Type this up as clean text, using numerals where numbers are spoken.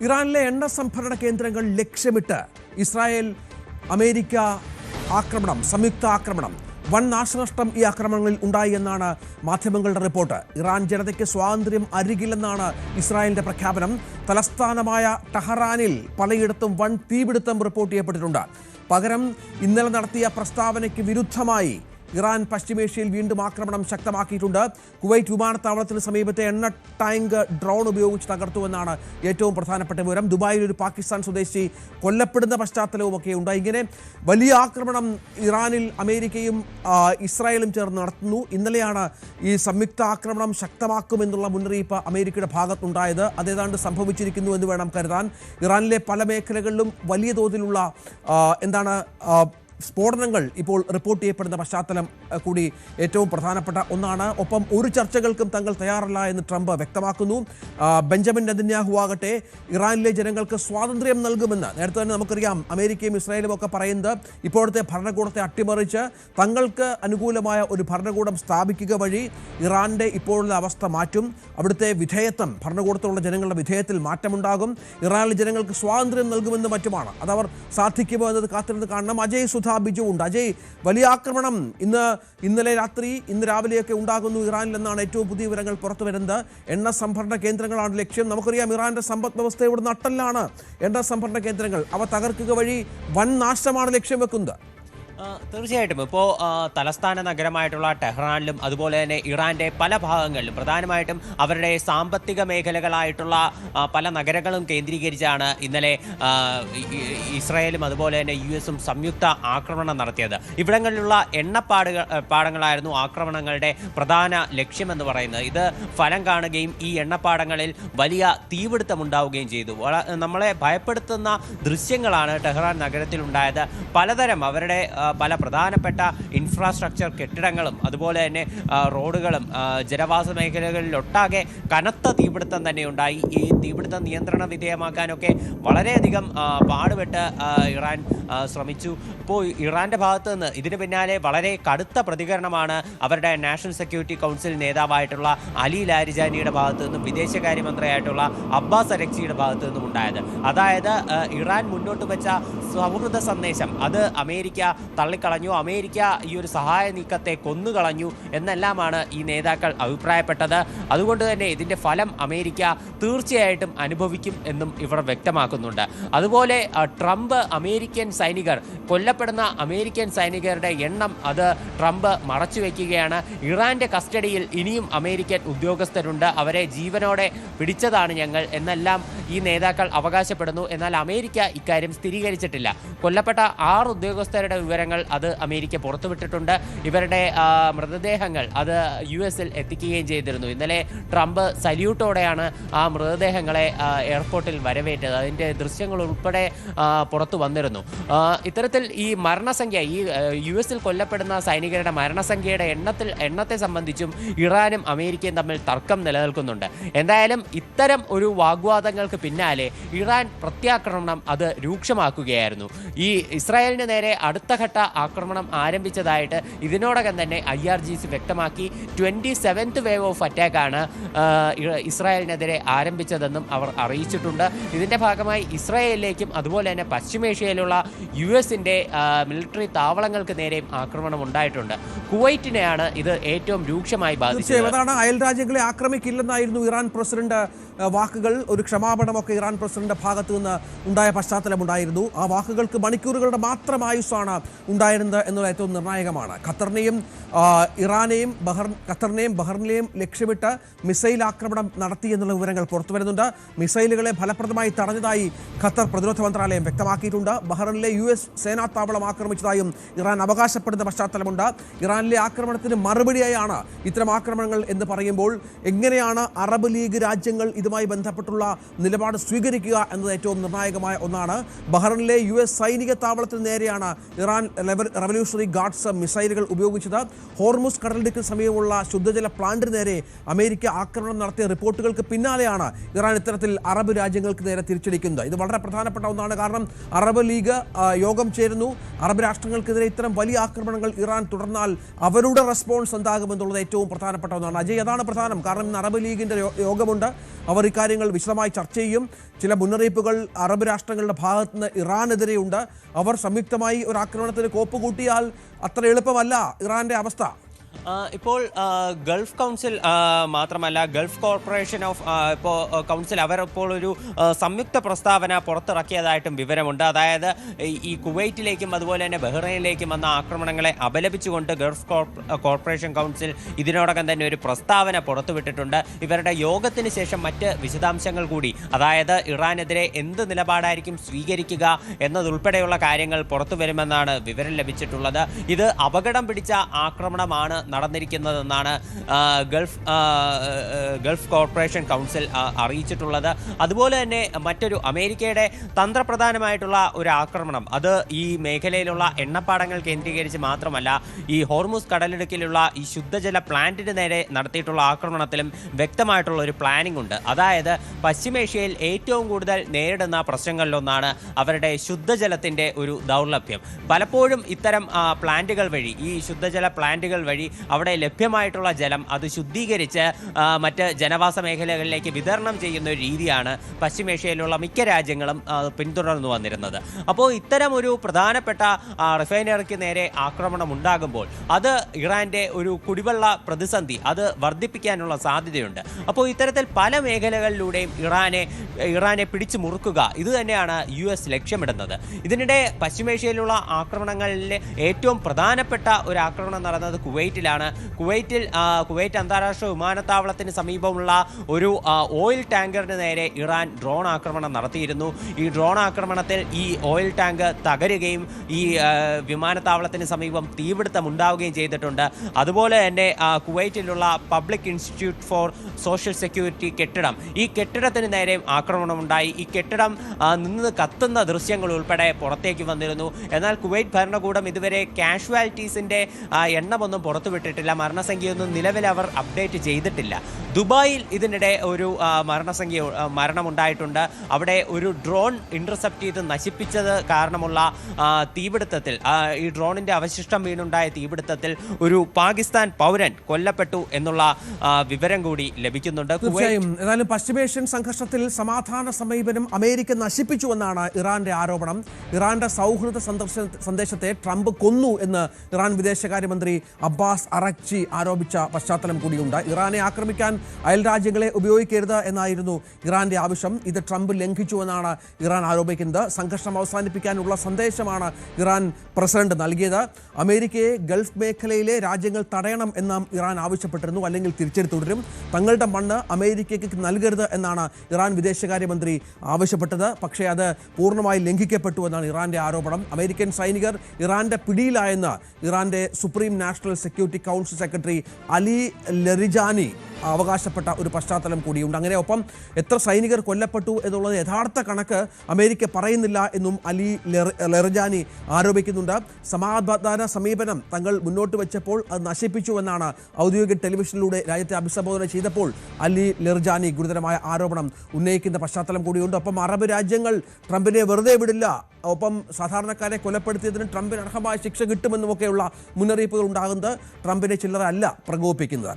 ഇറാനിലെ എണ്ണ സംഭരണ കേന്ദ്രങ്ങൾ ലക്ഷ്യമിട്ട് ഇസ്രായേൽ അമേരിക്ക ആക്രമണം, സംയുക്ത ആക്രമണം. വൻ നാശനഷ്ടം ഈ ആക്രമണങ്ങളിൽ ഉണ്ടായി എന്നാണ് മാധ്യമങ്ങളുടെ റിപ്പോർട്ട്. ഇറാൻ ജനതയ്ക്ക് സ്വാതന്ത്ര്യം അരികില്ലെന്നാണ് ഇസ്രായേലിന്റെ പ്രഖ്യാപനം. തലസ്ഥാനമായ ടെഹ്റാനിൽ പലയിടത്തും വൻ തീപിടുത്തം റിപ്പോർട്ട് ചെയ്യപ്പെട്ടിട്ടുണ്ട്. പകരം ഇന്നലെ നടത്തിയ പ്രസ്താവനയ്ക്ക് വിരുദ്ധമായി ഇറാൻ പശ്ചിമേഷ്യയിൽ വീണ്ടും ആക്രമണം ശക്തമാക്കിയിട്ടുണ്ട്. കുവൈറ്റ് വിമാനത്താവളത്തിന് സമീപത്തെ എണ്ണ ടാങ്ക് ഡ്രോൺ ഉപയോഗിച്ച് തകർത്തുവെന്നാണ് ഏറ്റവും പ്രധാനപ്പെട്ട വിവരം. ദുബായിൽ ഒരു പാകിസ്ഥാൻ സ്വദേശി കൊല്ലപ്പെടുന്ന പശ്ചാത്തലവുമൊക്കെ ഉണ്ട്. ഇങ്ങനെ വലിയ ആക്രമണം ഇറാനിൽ അമേരിക്കയും ഇസ്രായേലും ചേർന്ന് നടത്തുന്നു. ഇന്നലെയാണ് ഈ സംയുക്ത ആക്രമണം ശക്തമാക്കുമെന്നുള്ള മുന്നറിയിപ്പ് അമേരിക്കയുടെ ഭാഗത്തുണ്ടായത്. അതേതാണ്ട് സംഭവിച്ചിരിക്കുന്നു എന്ന് വേണം കരുതാൻ. ഇറാനിലെ പല മേഖലകളിലും വലിയ തോതിലുള്ള സ്ഫോടനങ്ങൾ ഇപ്പോൾ റിപ്പോർട്ട് ചെയ്യപ്പെടുന്ന പശ്ചാത്തലം കൂടി ഏറ്റവും പ്രധാനപ്പെട്ട ഒന്നാണ്. ഒപ്പം ഒരു ചർച്ചകൾക്കും തങ്ങൾ തയ്യാറല്ല എന്ന് ട്രംപ് വ്യക്തമാക്കുന്നു. ബെഞ്ചമിൻ നെതന്യാഹു ആകട്ടെ ഇറാനിലെ ജനങ്ങൾക്ക് സ്വാതന്ത്ര്യം നൽകുമെന്ന് നേരത്തെ തന്നെ നമുക്കറിയാം. അമേരിക്കയും ഇസ്രായേലും ഒക്കെ പറയുന്നത് ഇപ്പോഴത്തെ ഭരണകൂടത്തെ അട്ടിമറിച്ച് തങ്ങൾക്ക് അനുകൂലമായ ഒരു ഭരണകൂടം സ്ഥാപിക്കുക വഴി ഇറാന്റെ ഇപ്പോഴുള്ള അവസ്ഥ മാറ്റും. അവിടുത്തെ വിധേയത്വം, ഭരണകൂടത്തിലുള്ള ജനങ്ങളുടെ വിധേയത്തിൽ മാറ്റമുണ്ടാകും. ഇറാനിലെ ജനങ്ങൾക്ക് സ്വാതന്ത്ര്യം നൽകുമെന്ന് മറ്റുമാണ്. അതവർ സാധിക്കുമോ എന്നത് കാത്തിരുന്ന് കാണണം. അജയ് സുധ ബിജു ഉണ്ട്. അജയ്, വലിയ ആക്രമണം ഇന്നലെ രാത്രി ഇന്ന് രാവിലെയൊക്കെ ഉണ്ടാകുന്നു ഇറാനിൽ എന്നാണ് ഏറ്റവും പുതിയ വിവരങ്ങൾ പുറത്തു വരുന്നത്. എണ്ണ സംഭരണ കേന്ദ്രങ്ങളാണ് ലക്ഷ്യം. നമുക്കറിയാം ഇറാന്റെ സമ്പദ് വ്യവസ്ഥയുടെ നട്ടെല്ലാണ് എണ്ണ സംഭരണ കേന്ദ്രങ്ങൾ. അവ തകർക്കുക വഴി വൻ നാശമാണ് ലക്ഷ്യം വെക്കുന്നത്. തീർച്ചയായിട്ടും ഇപ്പോൾ തലസ്ഥാന നഗരമായിട്ടുള്ള ടെഹ്റാനിലും അതുപോലെ തന്നെ ഇറാന്റെ പല ഭാഗങ്ങളിലും പ്രധാനമായിട്ടും അവരുടെ സാമ്പത്തിക മേഖലകളായിട്ടുള്ള പല നഗരങ്ങളും കേന്ദ്രീകരിച്ചാണ് ഇന്നലെ ഇസ്രായേലും അതുപോലെ തന്നെ US സംയുക്ത ആക്രമണം നടത്തിയത്. ഇവിടങ്ങളിലുള്ള പാടങ്ങളായിരുന്നു ആക്രമണങ്ങളുടെ പ്രധാന ലക്ഷ്യമെന്ന് പറയുന്നത്. ഇത് ഫലം കാണുകയും ഈ എണ്ണപ്പാടങ്ങളിൽ വലിയ തീപിടുത്തമുണ്ടാവുകയും ചെയ്തു. നമ്മളെ ഭയപ്പെടുത്തുന്ന ദൃശ്യങ്ങളാണ് ടെഹ്റാൻ നഗരത്തിലുണ്ടായത്. പലതരം അവരുടെ പല പ്രധാനപ്പെട്ട ഇൻഫ്രാസ്ട്രക്ചർ കെട്ടിടങ്ങളും അതുപോലെ തന്നെ റോഡുകളും ജനവാസ മേഖലകളിലൊട്ടാകെ കനത്ത തീപിടുത്തം തന്നെ ഉണ്ടായി. ഈ തീപിടുത്തം നിയന്ത്രണ വിധേയമാക്കാനൊക്കെ വളരെയധികം പാടുപെട്ട് ഇറാൻ ശ്രമിച്ചു. ഇപ്പോൾ ഇറാന്റെ ഭാഗത്ത് നിന്ന് ഇതിന് പിന്നാലെ വളരെ കടുത്ത പ്രതികരണമാണ് അവരുടെ നാഷണൽ സെക്യൂരിറ്റി കൗൺസിൽ നേതാവായിട്ടുള്ള അലി ലാരിജാനിയുടെ ഭാഗത്തു നിന്നും വിദേശകാര്യമന്ത്രിയായിട്ടുള്ള അബ്ബാസ് അരക്ചിയുടെ ഭാഗത്തു നിന്നും ഉണ്ടായത്. അതായത് ഇറാൻ മുന്നോട്ട് വെച്ച സൗഹൃദ സന്ദേശം അത് അമേരിക്ക തള്ളിക്കളഞ്ഞു, അമേരിക്ക ഈ ഒരു സഹായ നീക്കത്തെ കൊന്നുകളഞ്ഞു എന്നെല്ലാമാണ് ഈ നേതാക്കൾ അഭിപ്രായപ്പെട്ടത്. അതുകൊണ്ട് തന്നെ ഇതിൻ്റെ ഫലം അമേരിക്ക തീർച്ചയായിട്ടും അനുഭവിക്കും എന്നും ഇവർ വ്യക്തമാക്കുന്നുണ്ട്. അതുപോലെ ട്രംപ് കൊല്ലപ്പെടുന്ന അമേരിക്കൻ സൈനികരുടെ എണ്ണം അത് ട്രംപ് മറച്ചുവെക്കുകയാണ്. ഇറാന്റെ കസ്റ്റഡിയിൽ ഇനിയും അമേരിക്കൻ ഉദ്യോഗസ്ഥരുണ്ട്, അവരെ ജീവനോടെ പിടിച്ചതാണ് ഞങ്ങൾ എന്നെല്ലാം ഈ നേതാക്കൾ അവകാശപ്പെടുന്നു. എന്നാൽ അമേരിക്ക ഇക്കാര്യം സ്ഥിരീകരിച്ചിട്ടില്ല. കൊല്ലപ്പെട്ട 6 ഉദ്യോഗസ്ഥരുടെ വിവരങ്ങൾ അത് അമേരിക്ക പുറത്തുവിട്ടിട്ടുണ്ട്. ഇവരുടെ മൃതദേഹങ്ങൾ അത് US-ൽ എത്തിക്കുകയും ചെയ്തിരുന്നു. ഇന്നലെ ട്രംപ് സല്യൂട്ടോടെയാണ് ആ മൃതദേഹങ്ങളെ എയർപോർട്ടിൽ വരവേറ്റത്. അതിൻ്റെ ദൃശ്യങ്ങൾ ഉൾപ്പെടെ പുറത്തു വന്നിരുന്നു. ഇത്തരത്തിൽ ഈ മരണസംഖ്യ, ഈ US-ൽ കൊല്ലപ്പെടുന്ന സൈനികരുടെ മരണസംഖ്യയുടെ എണ്ണത്തെ സംബന്ധിച്ചും ഇറാനും അമേരിക്കയും തമ്മിൽ തർക്കം നിലനിൽക്കുന്നുണ്ട്. എന്തായാലും ഇത്തരം ഒരു വാഗ്വാദങ്ങൾക്ക് പിന്നാലെ ഇറാൻ പ്രത്യാക്രമണം അത് രൂക്ഷമാക്കുകയായിരുന്നു. ഈ ഇസ്രായേലിന് നേരെ അടുത്ത ഘട്ട ആക്രമണം ആരംഭിച്ചതായിട്ട് ഇതിനോടകം തന്നെ IRGC വ്യക്തമാക്കി. 27th വേവ് ഓഫ് അറ്റാക്കാണ് ഇസ്രായേലിനെതിരെ ആരംഭിച്ചതെന്നും അവർ അറിയിച്ചിട്ടുണ്ട്. ഇതിൻ്റെ ഭാഗമായി ഇസ്രായേലിലേക്കും അതുപോലെ തന്നെ പശ്ചിമേഷ്യയിലുള്ള US-ന്റെ മിലിറ്ററി താവളങ്ങൾക്ക് നേരെയും ആക്രമണം ഉണ്ടായിട്ടുണ്ട്. കുവൈറ്റിനെയാണ് ഇത് ഏറ്റവും രൂക്ഷമായി ബാധിച്ചത്. അയൽ രാജ്യങ്ങളെ ആക്രമിക്കില്ലെന്നായിരുന്നു ഇറാൻ പ്രസിഡന്റ് വാക്കുകൾ. ഒരു ക്ഷമാപണമൊക്കെ ഇറാൻ പ്രസിഡന്റ് ഭാഗത്തു നിന്ന് ഉണ്ടായ പശ്ചാത്തലമുണ്ടായിരുന്നു. ആ വാക്കുകൾക്ക് മണിക്കൂറുകളുടെ മാത്രം ആയുസ്സാണ് ഉണ്ടായിരുന്നത് എന്നത് ഏറ്റവും നിർണായകമാണ്. ഖത്തറിനെയും ബഹ്റിനെയും ലക്ഷ്യമിട്ട് മിസൈൽ ആക്രമണം നടത്തി എന്നുള്ള വിവരങ്ങൾ പുറത്തു വരുന്നുണ്ട്. മിസൈലുകളെ ഫലപ്രദമായി തടഞ്ഞതായി ഖത്തർ പ്രതിരോധ മന്ത്രാലയം വ്യക്തമാക്കിയിട്ടുണ്ട്. ബഹ്റിനിലെ US സേനാ താവളം ആക്രമിച്ചതായും ഇറാൻ അവകാശപ്പെടുന്ന പശ്ചാത്തലമുണ്ട്. ഇറാനിലെ ആക്രമണത്തിന് മറുപടിയായാണ് ഇത്തരം ആക്രമണങ്ങൾ എന്ന് പറയുമ്പോൾ എങ്ങനെയാണ് അറബ് ലീഗ് രാജ്യങ്ങൾ ഇതുമായി ബന്ധപ്പെട്ടുള്ള നിലപാട് സ്വീകരിക്കുക എന്നത് ഏറ്റവും നിർണായകമായ ഒന്നാണ്. ബഹ്റിനിലെ US സൈനിക താവളത്തിന് നേരെയാണ് ഇറാൻ റവല്യൂഷണറി ഗാർഡ്സ് മിസൈലുകൾ ഉപയോഗിച്ചത്. ഹോർമുസ് കടലിടുക്ക് സമീപമുള്ള ശുദ്ധജല പ്ലാന്റിന് നേരെ അമേരിക്ക ആക്രമണം നടത്തിയ റിപ്പോർട്ടുകൾക്ക് പിന്നാലെയാണ് ഇറാൻ ഇത്തരത്തിൽ അറബ് രാജ്യങ്ങൾക്ക് നേരെ തിരിച്ചടിക്കുന്നത്. ഇത് വളരെ പ്രധാനപ്പെട്ട ഒന്നാണ്. കാരണം അറബ് ലീഗ് യോഗം ചേരുന്നു. അറബ് രാഷ്ട്രങ്ങൾക്കെതിരെ ഇത്തരം വലിയ ആക്രമണങ്ങൾ ഇറാൻ തുടർന്നാൽ അവരുടെ റെസ്പോൺസ് എന്താകുമെന്നുള്ളത് ഏറ്റവും പ്രധാനപ്പെട്ട ഒന്നാണ്. അജയ്, അതാണ് പ്രധാനം. കാരണം ഇന്ന് അറബ് ലീഗിൻ്റെ യോഗമുണ്ട്. അവർ ഇക്കാര്യങ്ങൾ വിശദമായി ചർച്ച ചെയ്യും. ചില മുന്നറിയിപ്പുകൾ അറബ് രാഷ്ട്രങ്ങളുടെ ഭാഗത്ത് നിന്ന് ഇറാനെതിരെയുണ്ട്. അവർ സംയുക്തമായി ഒരു ആക്രമണത്തിന് കോപ്പ് കൂട്ടിയാൽ അത്ര എളുപ്പമല്ല ഇറാന്റെ അവസ്ഥ. ഇപ്പോൾ ഗൾഫ് കൗൺസിൽ മാത്രമല്ല, ഗൾഫ് കോർപ്പറേഷൻ ഓഫ് കൗൺസിൽ അവർ ഇപ്പോൾ ഒരു സംയുക്ത പ്രസ്താവന പുറത്തിറക്കിയതായിട്ടും വിവരമുണ്ട്. അതായത് ഈ കുവൈറ്റിലേക്കും അതുപോലെ തന്നെ ബഹ്റൈനിലേക്കും വന്ന ആക്രമണങ്ങളെ അപലപിച്ചുകൊണ്ട് ഗൾഫ് കോർപ്പറേഷൻ കൗൺസിൽ ഇതിനോടകം തന്നെ ഒരു പ്രസ്താവന പുറത്തുവിട്ടിട്ടുണ്ട്. ഇവരുടെ യോഗത്തിന് ശേഷം മറ്റ് വിശദാംശങ്ങൾ കൂടി, അതായത് ഇറാനെതിരെ എന്ത് നിലപാടായിരിക്കും സ്വീകരിക്കുക എന്നതുൾപ്പെടെയുള്ള കാര്യങ്ങൾ പുറത്തു വരുമെന്നാണ് വിവരം ലഭിച്ചിട്ടുള്ളത്. ഇത് അപകടം പിടിച്ച ആക്രമണമാണ് നടന്നിരിക്കുന്നതെന്നാണ് ഗൾഫ് കോർപ്പറേഷൻ കൗൺസിൽ അറിയിച്ചിട്ടുള്ളത്. അതുപോലെ തന്നെ മറ്റൊരു അമേരിക്കയുടെ തന്ത്രപ്രധാനമായിട്ടുള്ള ഒരു ആക്രമണം, അത് ഈ മേഖലയിലുള്ള എണ്ണപ്പാടങ്ങൾ കേന്ദ്രീകരിച്ച് മാത്രമല്ല, ഈ ഹോർമുസ് കടലിടുക്കിലുള്ള ഈ ശുദ്ധജല പ്ലാന്റിന് നേരെ നടത്തിയിട്ടുള്ള ആക്രമണത്തിലും വ്യക്തമായിട്ടുള്ള ഒരു പ്ലാനിംഗ് ഉണ്ട്. അതായത് പശ്ചിമേഷ്യയിൽ ഏറ്റവും കൂടുതൽ നേരിടുന്ന പ്രശ്നങ്ങളിലൊന്നാണ് അവരുടെ ശുദ്ധജലത്തിൻ്റെ ഒരു ദൗർലഭ്യം. പലപ്പോഴും ഇത്തരം പ്ലാന്റുകൾ വഴി, ഈ ശുദ്ധജല പ്ലാന്റുകൾ വഴി അവിടെ ലഭ്യമായിട്ടുള്ള ജലം അത് ശുദ്ധീകരിച്ച് മറ്റ് ജനവാസ മേഖലകളിലേക്ക് വിതരണം ചെയ്യുന്ന ഒരു രീതിയാണ് പശ്ചിമേഷ്യയിലുള്ള മിക്ക രാജ്യങ്ങളും പിന്തുടർന്നു വന്നിരുന്നത്. അപ്പോൾ ഇത്തരം ഒരു പ്രധാനപ്പെട്ട റിഫൈനറിക്ക് നേരെ ആക്രമണം ഉണ്ടാകുമ്പോൾ അത് ഇറാന്റെ ഒരു കുടിവെള്ള പ്രതിസന്ധി അത് വർദ്ധിപ്പിക്കാനുള്ള സാധ്യതയുണ്ട്. അപ്പോൾ ഇത്തരത്തിൽ പല മേഖലകളിലൂടെയും ഇറാനെ പിടിച്ചു മുറുക്കുക, ഇത് തന്നെയാണ് US ലക്ഷ്യമിടുന്നത്. ഇതിനിടെ പശ്ചിമേഷ്യയിലുള്ള ആക്രമണങ്ങളിൽ ഏറ്റവും പ്രധാനപ്പെട്ട ഒരു ആക്രമണം നടന്നത് കുവൈറ്റിലാണ്. കുവൈറ്റ് അന്താരാഷ്ട്ര വിമാനത്താവളത്തിന് സമീപമുള്ള ഒരു ഓയിൽ ടാങ്കറിന് നേരെ ഇറാൻ ഡ്രോൺ ആക്രമണം നടത്തിയിരുന്നു. ഈ ഡ്രോൺ ആക്രമണത്തിൽ ഈ ഓയിൽ ടാങ്ക് തകരുകയും ഈ വിമാനത്താവളത്തിന് സമീപം തീപിടുത്തം ഉണ്ടാവുകയും ചെയ്തിട്ടുണ്ട്. അതുപോലെ തന്നെ കുവൈറ്റിലുള്ള public institute for social security കെട്ടിടം, ഈ കെട്ടിടത്തിന് നേരെയും ആക്രമണമുണ്ടായി. ഈ കെട്ടിടം നിന്ന് കത്തുന്ന ദൃശ്യങ്ങൾ ഉൾപ്പെടെ പുറത്തേക്ക് വന്നിരുന്നു. എന്നാൽ കുവൈറ്റ് ഭരണകൂടം ഇതുവരെ കാഷ്വാലിറ്റീസിൻ്റെ എണ്ണമൊന്നും പുറത്തുവിട്ടിട്ടില്ല. മരണസംഖ്യയൊന്നും നിലവിൽ അവർ അപ്ഡേറ്റ് ചെയ്തിട്ടില്ല. ദുബായിൽ ഇതിനിടെ ഒരു മരണമുണ്ടായിട്ടുണ്ട്. അവിടെ ഒരു ഡ്രോൺ ഇന്റർസെപ്റ്റ് ചെയ്ത് നശിപ്പിച്ചത് കാരണമുള്ള തീപിടുത്തത്തിൽ, ഈ ഡ്രോണിന്റെ അവശിഷ്ടം വീണുണ്ടായ തീപിടുത്തത്തിൽ ഒരു പാകിസ്ഥാൻ പൗരൻ കൊല്ലപ്പെട്ടു എന്നുള്ള വിവരം കൂടി ലഭിക്കുന്നുണ്ട്. തീർച്ചയായും ഏതായാലും പശ്ചിമേഷ്യൻ സംഘർഷത്തിൽ സമാധാന സമീപനം അമേരിക്ക നശിപ്പിച്ചുവെന്നാണ് ഇറാന്റെ ആരോപണം. ഇറാന്റെ സൗഹൃദ സന്ദേശത്തെ ട്രംപ് കൊന്നു എന്ന് ഇറാൻ വിദേശകാര്യമന്ത്രി അബ്ബാസ് അറക്ചി ആരോപിച്ച പശ്ചാത്തലം കൂടിയുണ്ട്. ഇറാനെ ആക്രമിക്കാൻ അയൽ രാജ്യങ്ങളെ ഉപയോഗിക്കരുത് എന്നായിരുന്നു ഇറാന്റെ ആവശ്യം. ഇത് ട്രംപ് ലംഘിച്ചുവെന്നാണ് ഇറാൻ ആരോപിക്കുന്നത്. സംഘർഷം അവസാനിപ്പിക്കാനുള്ള സന്ദേശമാണ് ഇറാൻ പ്രസിഡന്റ് നൽകിയത്. അമേരിക്കയെ ഗൾഫ് മേഖലയിലെ രാജ്യങ്ങൾ തടയണം എന്ന് ഇറാൻ ആവശ്യപ്പെട്ടിരുന്നു. അല്ലെങ്കിൽ തിരിച്ചടി തുടരും, തങ്ങളുടെ മണ്ണ് അമേരിക്കയ്ക്ക് നൽകരുത് എന്നാണ് ഇറാൻ വിദേശകാര്യമന്ത്രി ആവശ്യപ്പെട്ടത്. പക്ഷേ അത് പൂർണ്ണമായി ലംഘിക്കപ്പെട്ടു എന്നാണ് ഇറാന്റെ ആരോപണം. അമേരിക്കൻ സൈനികർ ഇറാന്റെ പിടിയിലായെന്ന് ഇറാന്റെ supreme national security council secretary Ali Larijani അവകാശപ്പെട്ട ഒരു പശ്ചാത്തലം കൂടിയുണ്ട്. അങ്ങനെ ഒപ്പം എത്ര സൈനികർ കൊല്ലപ്പെട്ടു എന്നുള്ളത് യഥാർത്ഥ കണക്ക് അമേരിക്ക പറയുന്നില്ല എന്നും അലി ലറിജാനി ആരോപിക്കുന്നുണ്ട്. സമാധാന സമീപനം തങ്ങൾ മുന്നോട്ട് വെച്ചപ്പോൾ അത് നശിപ്പിച്ചുവെന്നാണ് ഔദ്യോഗിക ടെലിവിഷനിലൂടെ രാജ്യത്തെ അഭിസംബോധന ചെയ്തപ്പോൾ അലി ലറിജാനി ഗുരുതരമായ ആരോപണം ഉന്നയിക്കുന്ന പശ്ചാത്തലം കൂടിയുണ്ട്. ഒപ്പം അറബ് രാജ്യങ്ങൾ ട്രംപിനെ വെറുതെ വിടില്ല, ഒപ്പം സാധാരണക്കാരെ കൊലപ്പെടുത്തിയതിന് ട്രംപിന് അർഹമായ ശിക്ഷ കിട്ടുമെന്നുമൊക്കെയുള്ള മുന്നറിയിപ്പുകൾ ഉണ്ടാകുന്നത് ട്രംപിനെ ചില്ലറ അല്ല പ്രകോപിപ്പിക്കുന്നത്.